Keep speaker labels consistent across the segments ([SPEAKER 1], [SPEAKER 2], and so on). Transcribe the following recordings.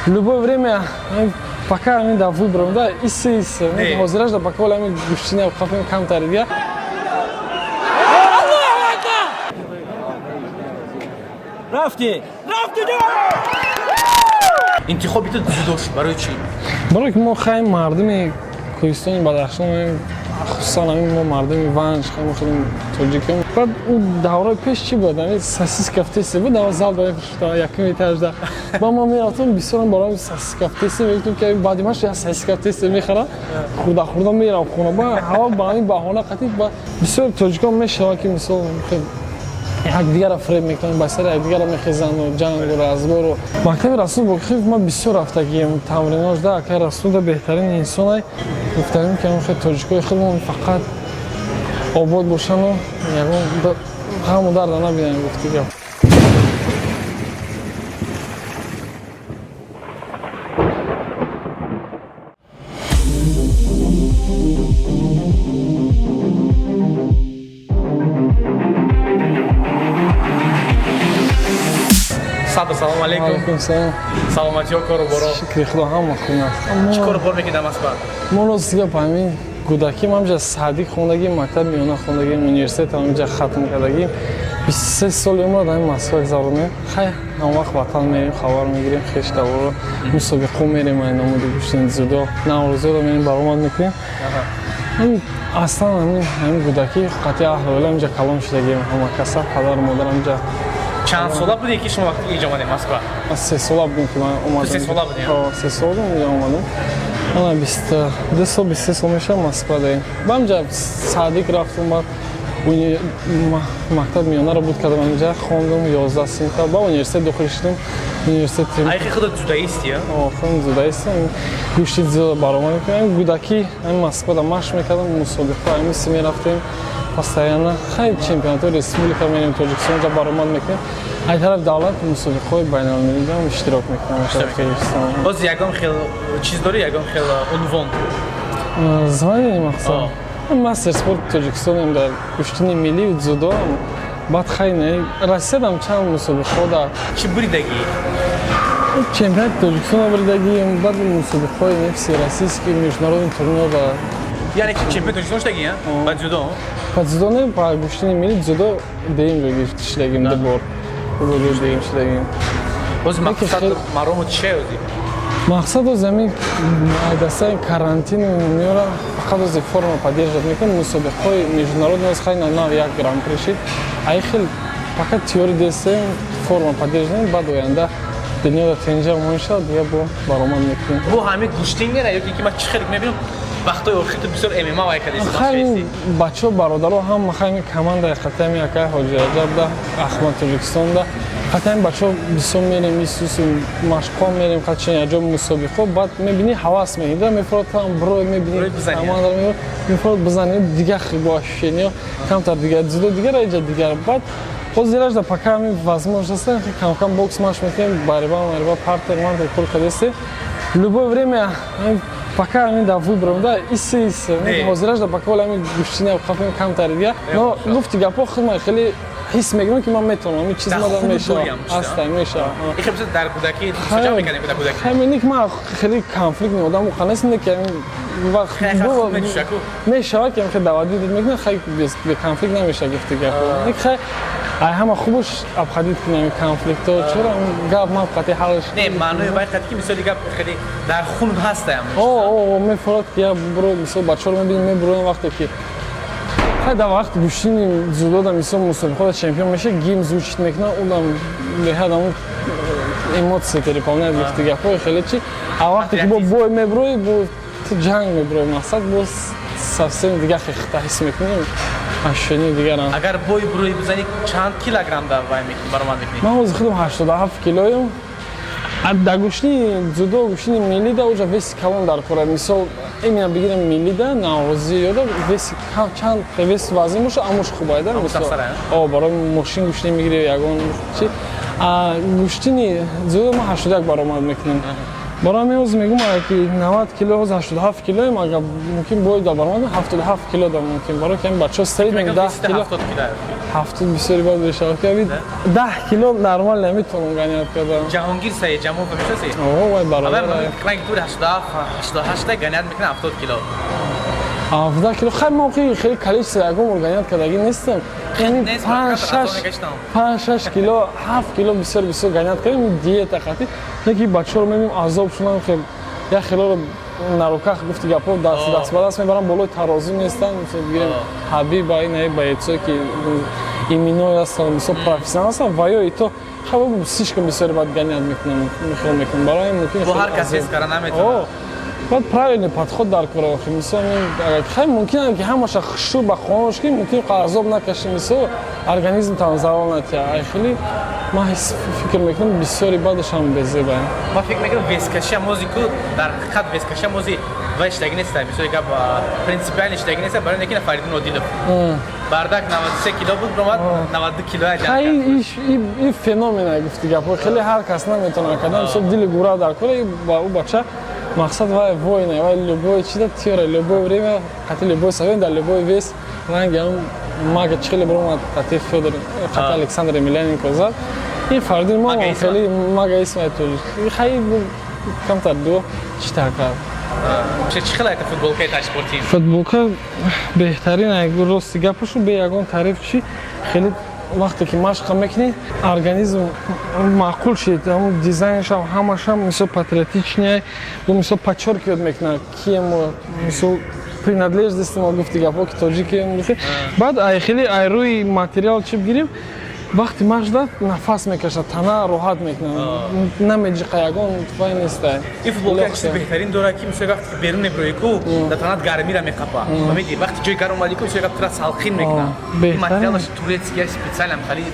[SPEAKER 1] любое время пока мы да выберем, да, из хозираш да пока мы гущине кафем камтар дига.
[SPEAKER 2] Рафти! Интихоби то дзюдош барои чӣ?
[SPEAKER 1] Барои ки мо хайм мардуми Кӯҳистони Бадахшон, хусусан мо мардуми Ванҷ, хайм тоҷикем. Баъд у давраи пеш чӣ буд? Сосиска в тесте буд, зал ба якум этажда. Ба мо мерафтем бисёр барои сосиска в тесте мегуфтем ки баъди маш я сосиска в тесте мехарам. Хурда мерам хона. Ба ҳава ба ҳамин баҳона қатӣ ба бисёр тоҷикон мешава ки мисол якдигарро фреб мекунанд, ба сари якдигарро мехезанд, ҷангу разбору. Мактаби Расул Боқиев ма бисёр рафтагием тамринош да, акай Расул да беҳтарин инсонай. Гуфтарим ки хеле тоҷикои хелмон фақат обод бошану ягон ғаму дарда набинанд гуфти гап.
[SPEAKER 2] Салом алейкум. Саломати ё кору боро.
[SPEAKER 1] Шукри Худо ҳама хуб аст.
[SPEAKER 2] Чӣ кору бор мекунам Москва?
[SPEAKER 1] Мо ростига пами кӯдаким ҳамҷа садик хондагим, мактаби миёна хондагим, университет ҳамҷа хатм кардагим. 23 соли умр дар Москва гузаронем. Хай ҳам вақт ватан мерем, хабар мегирем, хештаворо мусобиқо мерем, ай намуди гӯштин дзюдо, наврӯзиро мерем баромад мекунем. Аслан ҳамин кӯдаки қатъи аҳли оила ҳамҷа калон шудагим, ҳама каса падару модар ҳамҷа.
[SPEAKER 2] Чанд сола будӣ ки шумо вақти инҷа омадем Москва?
[SPEAKER 1] 3 сола будем ки ман омадам.
[SPEAKER 2] 3 сола будем?
[SPEAKER 1] 3 сола будем омадам. Ана 22 сол 23 сол меша Москва даем. Бамҷа садик рафтум ба мактаб миёнаро буд кардам ҳамҷа хондум 11 синфа ба университет дохил шудам. Университет
[SPEAKER 2] айхи худо дзюдоисти я?
[SPEAKER 1] Худо дзюдоистам. Гӯшти дзюдо баромад мекунам. Гӯдаки ҳамин Москвада машқ мекардам, мусобиқа ҳамиси мерафтем. Постоянно хай чемпионати республика мерем, Тоҷикистонҷа баромад мекунем. Ай тараф давлат мусобиқаҳои байналмилалӣ ҳам иштирок мекунам.
[SPEAKER 2] Боз ягон хел чиз дори, ягон хел унвон?
[SPEAKER 1] Звание мақсад. Мастер спорт Тоҷикистонем дар куштини миллию дзюдо. Баъд хайне Россиядам чанд мусобиқаҳо дар
[SPEAKER 2] чӣ буридагӣ?
[SPEAKER 1] Чемпионати Тоҷикистона буридагим, баъд мусобиқаҳои нефси российски международни турнир дар
[SPEAKER 2] яъне чемпион Тоҷикистон шудагӣ ба дзюдо?
[SPEAKER 1] Ба дзюдо не, ба куштини миллии дзюдо деюм ҷойгӣ шудагим дубор. Деюм шудагим.
[SPEAKER 2] Боз мақсад марому чия ёзи?
[SPEAKER 1] Мақсад оз ҳамин дастаи карантин миёра фақат ози форма поддерживать мекунем. Мусобиқаҳои международни оз хайна нав як гран-при шид. Ай хел фақат теорӣ дестем, форма поддерживаем, баъд оянда дунёда тенҷа мон шавад, дига бо баромад мекунем.
[SPEAKER 2] Бо ҳамин куштин мера ёки ки ман чӣ хеле мебинам вақтои охир ту бисёр ММА вай кардем.
[SPEAKER 1] Хайми бачаҳо бародаро ҳама хайми командаи қатами акай Ҳоҷи Раҷаб да, Ахмад Тоҷикистон да. Қатами бачаҳо бисёр мерем, исуси машқҳо мерем, қатчи яҷо мусобиқаҳо, баъд мебини ҳавас мегирӣ, да мефурад там бро мебини команда мефурад бизани дига бо ощущение, камтар дига дзюдо дигар аҷа дигар. Баъд ҳозираш да пока ҳамин возможност аст, кам бокс машқ мекунем, бариба партер кор кардесте. Любое время пока ҳамин да выберем, да, ҳозираш да пока ҳамин гӯштине кафем камтар дига. Но гуфти гапҳо хеле ҳис мекунам ки ман метавонам ҳамин чиз мада мешава. Аста мешава.
[SPEAKER 2] Ихе бисёр дар кӯдакӣ чиҷа мекардем дар кӯдакӣ?
[SPEAKER 1] Ҳамин ки ман хеле конфликтни одам қанесинде ки вақт мешава ки хеле давади мекунам, хай бе конфликт намеша гуфти гапҳо. Хай ай ҳама хубош абхадид кунам конфликтҳо, чора гап ман қатъи ҳалш.
[SPEAKER 2] Не, маънои вай қатъи ки мисоли гап хеле дар хун ҳастаям.
[SPEAKER 1] Мефурад ки я бро мисол бачаҳоро мебинем мебуроем вақте ки хай дар вақт гӯштини дзюдо да мисол мусобиқаҳо чемпион меша, гим звучит мекунад, онам беҳад эмоция переполняет гуфти гапҳои хеле чи. А вақте ки бо бой мебурои, бо ҷанг мебурои мақсад бо совсем дига хехта ҳис мекунем. Ощущение дигар.
[SPEAKER 2] Агар бой бурои бизани чанд килограмм дар вай баромад мекунӣ?
[SPEAKER 1] Ман ҳозир худам 87 килоям. Дар гӯштини дзюдо, гӯштини миллӣ да уҷа веси калон дар кора. Мисол именно бигирем миллӣ да, навозӣ ёда веси чанд вес вазн боша, амош хубай да. Барои мошин гӯштини мегири ягон чи. Гӯштини дзюдо ма 81 баромад мекунем. Барам меоз мегум ки 90 кило 87 кило мага мумкин бой да барам 77 кило да мумкин баро ки бачо стрит 10 кило 70 бисёри бад бешав ки 10 кило нормал наметонам ганият кардам
[SPEAKER 2] ҷаҳонгир саи ҷамъ фаҳмишаси
[SPEAKER 1] о вай бародар
[SPEAKER 2] клайк тур 88 ганият мекунам 70 кило
[SPEAKER 1] 17 кило хай моқи хеле количество ягон органият кардаги нестам яъни 5-6 кило 7 кило бисёр ганият кардем диета қати неки бачаҳоро мебинем азоб шунан хел як хелоро наруках гуфти гапо даст ба даст мебарам болои тарозу нестан гирем ҳабиб ай ба эцо ки иминой астан мисол профессионал астан ва ё ито хаб слишком бисёр бад ганият мекунам михол мекунам барои мумкин
[SPEAKER 2] бо ҳар кас вес кара наметавонад
[SPEAKER 1] باید правильный подход дар кора охи мисол хай мумкин ки ҳамаша хушу ба хонаш ки мумкин азоб накаши мисол организм тан зарар натия ай хели ма фикр мекунам бисёри бадаш ҳам безеба
[SPEAKER 2] ма фикр мекунам вескашия мози ку дар ҳақиқат вескашия мози ва иштаги неста мисоли гап принципиални иштаги неста барои некина Фаридун Одилов бардак 93 кило буд ромад 92 кило
[SPEAKER 1] хай и феномен гуфти гапо хеле ҳар кас наметавона кардан мисол дили гура дар кора ба у бача мақсад вай война вай любой чида тира любое время қати любой совет да любой вес ранги ам мага чихели брома қати Фёдор қати Александр Емельяненко зад и Фардин ма хели мага исмай тур хай камтар ду чита кар
[SPEAKER 2] чӣ хел айта футболка тай спортив
[SPEAKER 1] футболка беҳтарин ягон рости гапашу бе ягон тариф чи хели вақте ки машқа мекунӣ организм маъқул шид дизайнашам ҳамашам мисол патриотичнее мисол подчеркивать мекунад киему мисол принадлежности мо гуфти гапо ки тоҷикем баъд ай хели ай рӯи материал чӣ бигирем вақти машқ дад нафас мекашад тана роҳат мекунад намеҷиқа ягон вай неста
[SPEAKER 2] ин футболка чизи беҳтарин дорад ки мисоли вақте ки берун мебироику дар танат гармира меқапа фаҳмидӣ вақти ҷои гарм омадику мисоли гап тура салқин мекунад ин материалаш турецкия специалам хари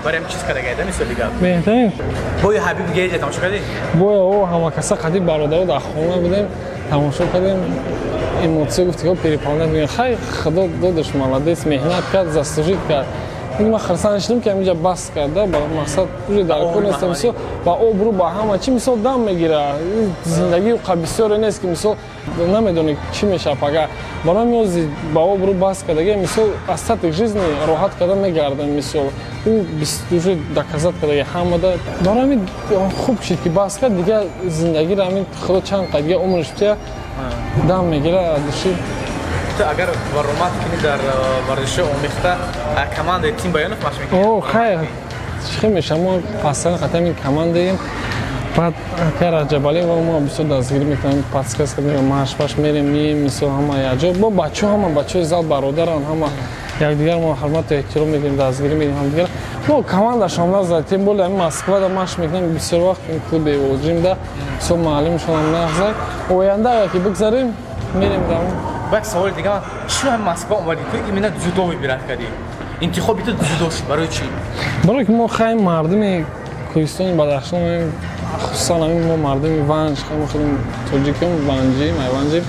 [SPEAKER 2] барам чиз кардагаида мисоли гап
[SPEAKER 1] беҳтарин
[SPEAKER 2] бои ҳабиб геҷа тамошо кардӣ
[SPEAKER 1] бои о ҳамакаса қади бародаро дар хона будем тамошо кардем эмоция гуфти переполнять мегӯяд хай худо додаш молодец меҳнат кард заслужит кард ма хирсан шидем ки ҳаминҷа бас карда ба мақсад пури дар кор неста мисол ба обрӯ ба ҳама чи мисол дам мегира зиндагии қа бисёре нест ки мисол намедонӣ чӣ мешавад ага барои меози ба обрӯ бас кардаги мисол остаток жизни роҳат карда мегардам мисол уже доказат кардаги ҳамада барои хуб шид ки бас кард дигар зиндагиро ҳамин худо чанд қа дигар умриш бития дам мегира души
[SPEAKER 2] агар баромад кунӣ дар варзиши омехта командаи тим Баёнов машқ мекунӣ
[SPEAKER 1] о хайр чӣ мешавад мо пасани қатъи командаем баъд акар Раҷабалӣ ва мо бисёр дастгирӣ мекунем подсказка мегӯям машқаш мерем мием мисол ҳама якҷо бо бачаҳо ҳама бачаҳои зал бародаранд ҳама якдигар мо ҳурмату эҳтиром мегирем дастгирӣ мекунем ҳамдигар мо команда шомла зад тем более ҳамин Москвада машқ мекунем бисёр вақт ин клуби Воҷимда мисол муаллимшонам нағзад оянда агар ки бигзарем мерем дамон
[SPEAKER 2] бак саволи дигар чӣ ҳам Москва омадӣ ту именно дзюдо вибират кардӣ интихоби ту дзюдо шуд барои чӣ барои ки мо хай мардуми Кӯҳистони Бадархон хусусан ҳамин мо мардуми Ванҷ хеле тоҷикем ванҷием айванҷием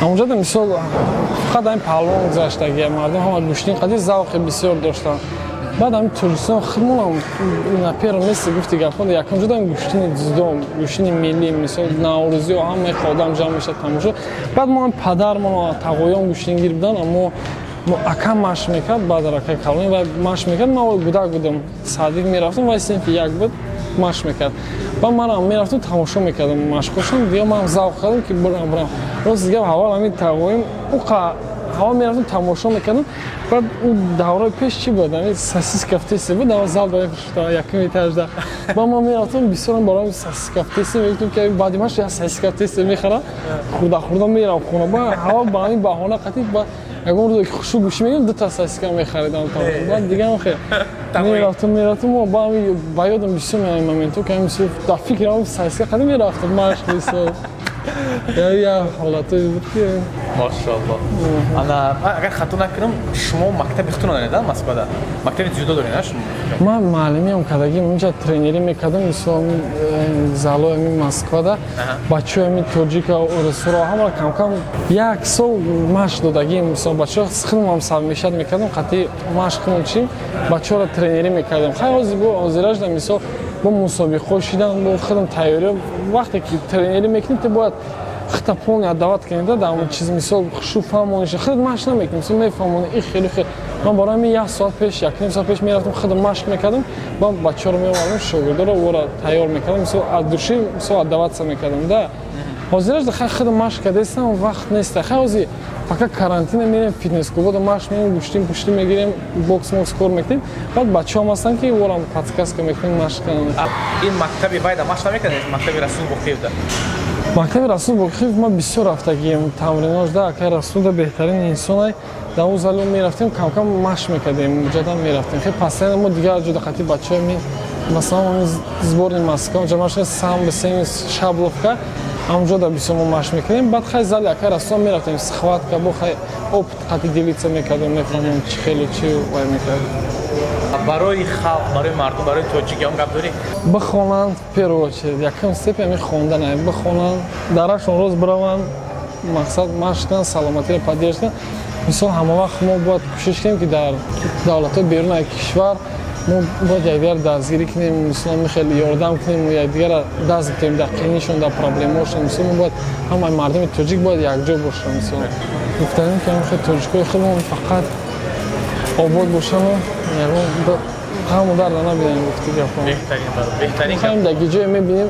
[SPEAKER 2] ҳамонҷода мисол фақат ҳамин паҳлвон гузаштаги мардум ҳама гӯштин қади завқи бисёр доштанд баъд ҳамин Торҷистон худмонам на первом месте гуфти гапон якумҷода гӯштини дзюдо гӯштини миллӣ мисол наврӯзиё ҳамаи одам ҷамъ мешад тамошо баъд мо ҳам падармон тағоён гӯштингир буданд мо акам машқ мекард баъд ракаи калони ва машқ мекард ма гудак будам садик мерафтам вай синфи як буд машқ мекард ва манам мерафтам тамошо мекардам машқошам дига ман завқ кардам ки бурам рост дигар ҳаввал ҳамин тағоим ҳава мерафтам тамошо мекардам баъд давраи пеш чӣ буд сосиска в тесте буд зал ба якум этажда ба ма мерафтам бисёрам барои сосиска в тесте мегуфтам ки баъди маш як сосиска в тесте мехарам хурда мерам хона ба ҳава ба ҳамин баҳона қатӣ ба ягон рӯзе ки хушу гӯшӣ мегирам дута сосиска мехаридам баъд дигам хе мерафтам ба ба ёдам бисёр меояд моментҳо ки мисол дар фикрам сосиска қади мерафтам машқ мисол я ҳолатое буд ки машоалло ана агар хато накунам шумо мактаби хутунонеда Москвада мактаби дзюдо доред шумо
[SPEAKER 1] ман муаллимиам кардагим инҷа тренерӣ мекардам мисол залои ҳамин Москвада бачаҳои ҳамин тоҷика ресторан ҳама камкам як сол машқ додагим мисол бачаҳо худмам сармешат мекардам қатъи машқ кунем чӣ бачаҳоро тренерӣ мекардам хай ҳозираш мисол با مسابقه شدن با خودم تیاری وقتی که ترینری میکنی تو باید خطا پون دعوت کنید در اون چیز مثال شو فهمونش خود ماشین نمیکنم مثلا میفهمون این خیلی من برای من یک ساعت پیش یک نیم ساعت پیش میرفتم خودم مشق میکردم با بچه‌ها رو میآوردم شاگردا رو ورا تیار میکردم مثلا از دوشی مثلا دعوت میکردم ده حاضرش دخل خودم مشق کردم وقت نیست خیلی فقط карантина میریم فیتنس کلوب مشق میریم گوشتیم پشتی میگیریم بوکس کار میکنیم بعد بچه‌ها هستن که ورام پادکست میکنیم مشق کنیم
[SPEAKER 2] این مکتبی باید مشق نمیکنید مکتبی رسول بخیر ده
[SPEAKER 1] مکتب رسول بخیر ما بسیار رفتگیم تمریناش ده که رسول بهترین انسانه در اون زالون میرفتیم کم کم مشق میکردیم جدا میرفتیم خیلی پسند ما دیگه جدا خاطی بچه‌ها می مثلا اون зборни Москва جمعش сам به سیم شابلوفکا همونجا در بیسیم ما مشق میکنیم بعد خیلی زال یک رسول میرفتیم سخوات که با خیلی опыт خاطی دیلیتس میکردیم میفهمیم چی خیلی چی وای میکردیم
[SPEAKER 2] برای خلق برای مردم برای توجیه‌ام گپ داری
[SPEAKER 1] بخونند первую очередь якам степи ми хондан бихонанд дарашон роз бираванд мақсад машқ кунанд саломатиро поддержка кунанд мисол ҳама вақт мо бояд кӯшиш кунем ки дар давлатҳои беруни кишвар мо бояд якдигар дастгирӣ кунем мисол хеле ёрдам кунем якдигара даст битем дар қиинишон дар проблемаҳошон мисол мо бояд ҳамаи мардуми тоҷик бояд якҷо бошанд мисол гуфтанем ки хеле тоҷикҳои худмон фақат обод бошану ҳаму дарда набинем гуфти гапҳо
[SPEAKER 2] беҳтарин
[SPEAKER 1] ҳам дар гиҷое мебинем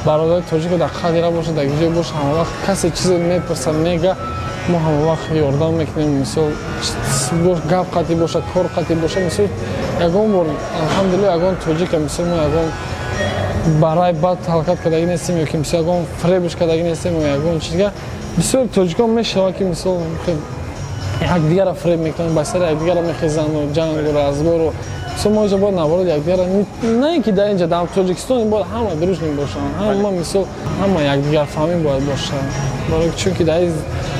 [SPEAKER 1] бародари тоҷико дар қадира боша дар гиҷое боша ҳама вақт касе чизе мепурса мега мо ҳама вақт ёрдам мекунем мисол гап қатӣ боша кор қатӣ боша мисол ягон бор алҳамдулилла ягон тоҷика мисол мо ягон барои бад ҳаракат кардаги нестем ё ки мисол ягон фребиш кардаги нестем ё ягон чизга бисёр тоҷикон мешава ки мисол якдигара фреб мекунанд ба сари якдигара мехезанду ҷангу разбору мисол мо инҷа бояд навбароди якдигара на ин ки дар инҷа дар тоҷикистон бояд ҳама дружни бошанд ҳама мисол ҳама якдигарфаҳмӣ бояд бошанд барои чунки дар ин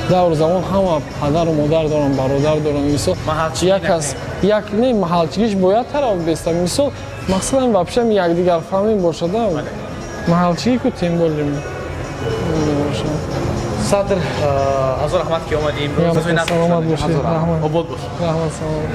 [SPEAKER 1] давр замон ҳама падару модар доранд бародар доранд мисол як кас як не маҳалчигиш бояд тараф беста мисол мақсадам вообще якдигарфаҳмӣ бошада маҳалчигӣ ку тем более мебошад
[SPEAKER 2] садр ҳазор раҳмат ки омадӣ имрӯз
[SPEAKER 1] саломат бошед
[SPEAKER 2] обод бош
[SPEAKER 1] раҳмат саломат